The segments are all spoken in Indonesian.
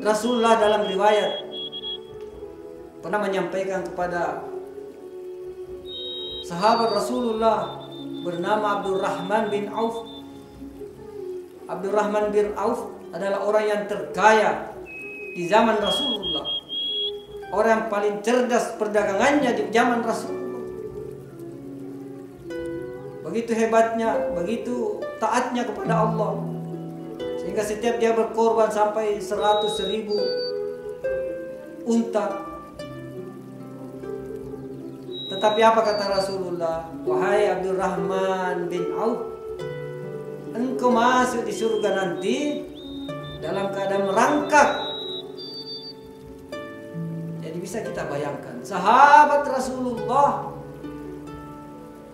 Rasulullah dalam riwayat pernah menyampaikan kepada sahabat Rasulullah bernama Abdurrahman bin Auf. Abdurrahman bin Auf adalah orang yang terkaya di zaman Rasulullah, orang yang paling cerdas perdagangannya di zaman Rasulullah. Begitu hebatnya, begitu taatnya kepada Allah, sehingga setiap dia berkorban sampai 100.000 unta. Tetapi apa kata Rasulullah? Wahai Abdurrahman bin Auf, engkau masuk di surga nanti dalam keadaan merangkak. Jadi bisa kita bayangkan, sahabat Rasulullah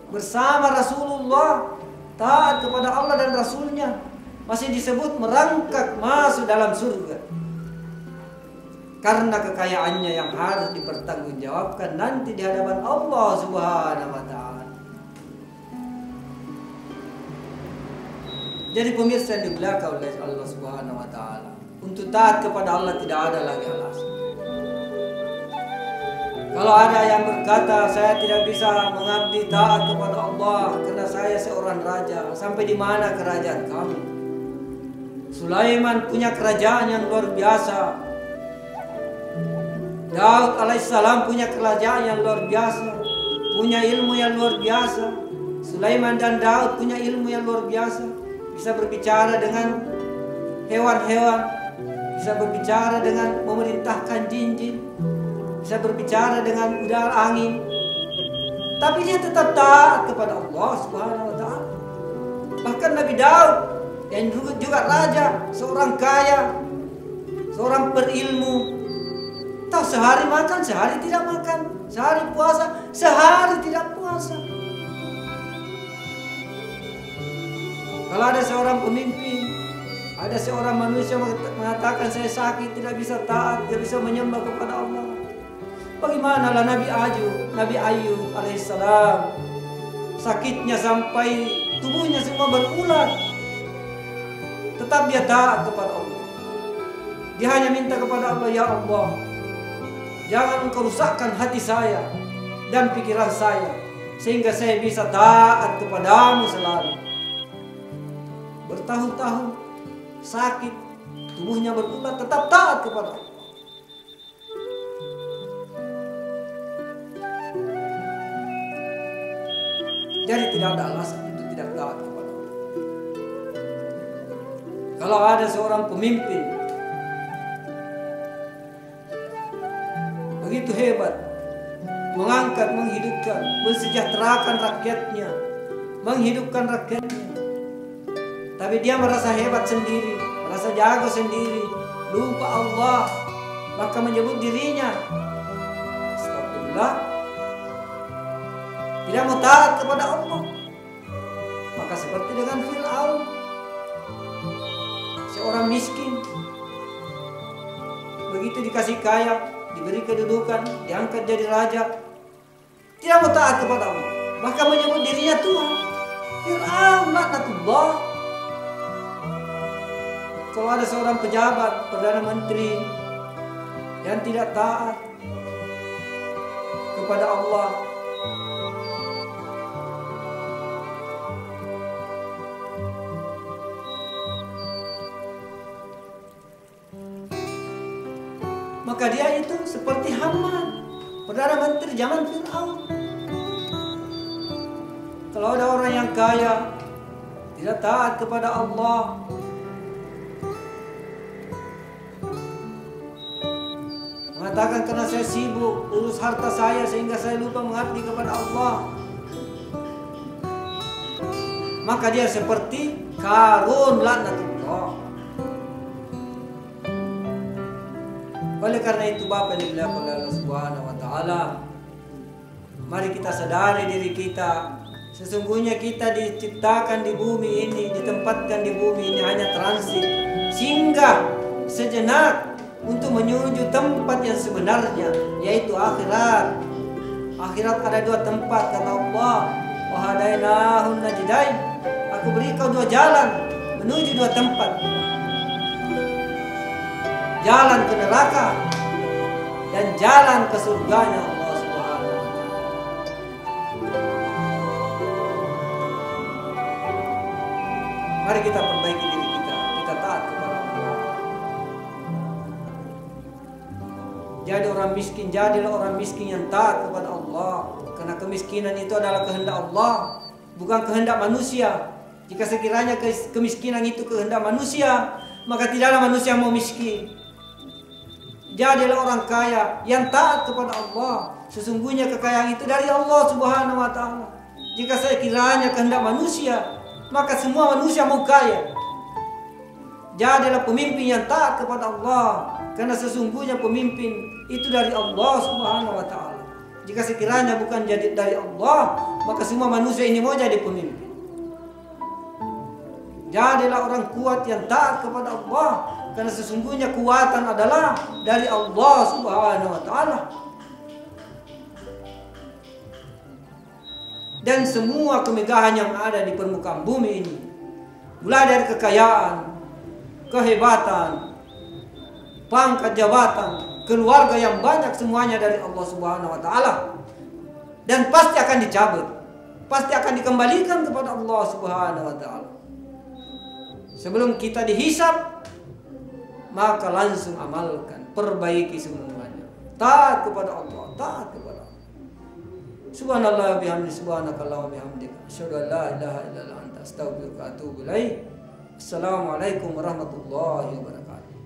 bersama Rasulullah taat kepada Allah dan Rasulnya, masih disebut merangkak masuk dalam surga. Karena kekayaannya yang harus dipertanggungjawabkan nanti di hadapan Allah Subhanahu wa Ta'ala. Jadi pemirsa yang dimuliakan oleh Allah Subhanahu wa Ta'ala, untuk taat kepada Allah tidak ada lagi alasan. Kalau ada yang berkata saya tidak bisa mengabdi taat kepada Allah karena saya seorang raja, sampai di mana kerajaan kamu? Sulaiman punya kerajaan yang luar biasa. Daud alaihissalam punya kerajaan yang luar biasa, punya ilmu yang luar biasa. Sulaiman dan Daud punya ilmu yang luar biasa, bisa berbicara dengan hewan-hewan, bisa berbicara dengan memerintahkan jin-jin, bisa berbicara dengan udara angin. Tapi dia tetap taat kepada Allah Subhanahu wa Ta'ala. Bahkan Nabi Daud yang juga raja, seorang kaya, seorang berilmu, tahu sehari makan, sehari tidak makan, sehari puasa, sehari tidak puasa. Kalau ada seorang pemimpin, ada seorang manusia mengatakan saya sakit, tidak bisa taat, tidak bisa menyembah kepada Allah, bagaimanalah Nabi Ayub alaihissalam, sakitnya sampai tubuhnya semua berulat, tetap dia taat kepada Allah. Dia hanya minta kepada Allah, ya Allah, jangan engkau rusakkan hati saya dan pikiran saya, sehingga saya bisa taat kepadamu selalu. Bertahun-tahun sakit, tubuhnya berulat, tetap taat kepada Allah. Jadi tidak ada alasan untuk tidak taat kepada Allah. Kalau ada seorang pemimpin begitu hebat, mengangkat, menghidupkan, mensejahterakan rakyatnya, menghidupkan rakyatnya, tapi dia merasa hebat sendiri, merasa jago sendiri, lupa Allah, maka menyebut dirinya astagfirullah, tidak mau taat kepada Allah. Maka seperti dengan Fir'aun, seorang miskin, begitu dikasih kaya, diberi kedudukan, diangkat jadi raja, tidak mau taat kepada Allah, bahkan menyebut dirinya Tuhan. Fir'aun laknatullah. Kalau ada seorang pejabat, perdana menteri yang tidak taat kepada Allah, maka dia itu seperti Haman, perdana menteri zaman Fir'aun. Kalau ada orang yang kaya tidak taat kepada Allah, mengatakan karena saya sibuk urus harta saya sehingga saya lupa mengabdi kepada Allah, maka dia seperti Qarun laknatullah. Oleh karena itu Bapak yang dimuliakan oleh Allah Subhanahu wa Ta'ala, mari kita sadari diri kita, sesungguhnya kita diciptakan di bumi ini, ditempatkan di bumi ini hanya transit, singgah sejenak untuk menuju tempat yang sebenarnya, yaitu akhirat. Akhirat ada dua tempat, kata Allah, wa hadainahun najdain, aku beri kau dua jalan menuju dua tempat. jalan ke neraka dan jalan ke surganya Allah Subhanahu wa Ta'ala. Mari kita perbaiki diri kita taat kepada Allah. Jadilah orang miskin yang taat kepada Allah. Karena kemiskinan itu adalah kehendak Allah, bukan kehendak manusia. Jika sekiranya kemiskinan itu kehendak manusia, maka tidaklah manusia mau miskin. Jadilah orang kaya yang taat kepada Allah. Sesungguhnya kekayaan itu dari Allah Subhanahu wa Ta'ala. Jika sekiranya kehendak manusia, maka semua manusia mau kaya. Jadilah pemimpin yang taat kepada Allah, karena sesungguhnya pemimpin itu dari Allah Subhanahu wa Ta'ala. Jika sekiranya bukan jadi dari Allah, maka semua manusia ini mau jadi pemimpin. Jadilah orang kuat yang taat kepada Allah, karena sesungguhnya kekuatan adalah dari Allah Subhanahu wa Ta'ala. Dan semua kemegahan yang ada di permukaan bumi ini, mulai dari kekayaan, kehebatan, pangkat jabatan, keluarga yang banyak, semuanya dari Allah Subhanahu wa Ta'ala. Dan pasti akan dicabut, pasti akan dikembalikan kepada Allah Subhanahu wa Ta'ala. Sebelum kita dihisab, maka langsung amalkan, perbaiki semuanya. Taat kepada Allah, taat kepada Allah. Subhanallah bihamdi, subhanakallah bihamdik, asyhadu an la ilaha illa anta, astaghfiruka wa atubu ilaik. Assalamualaikum warahmatullahi wabarakatuh.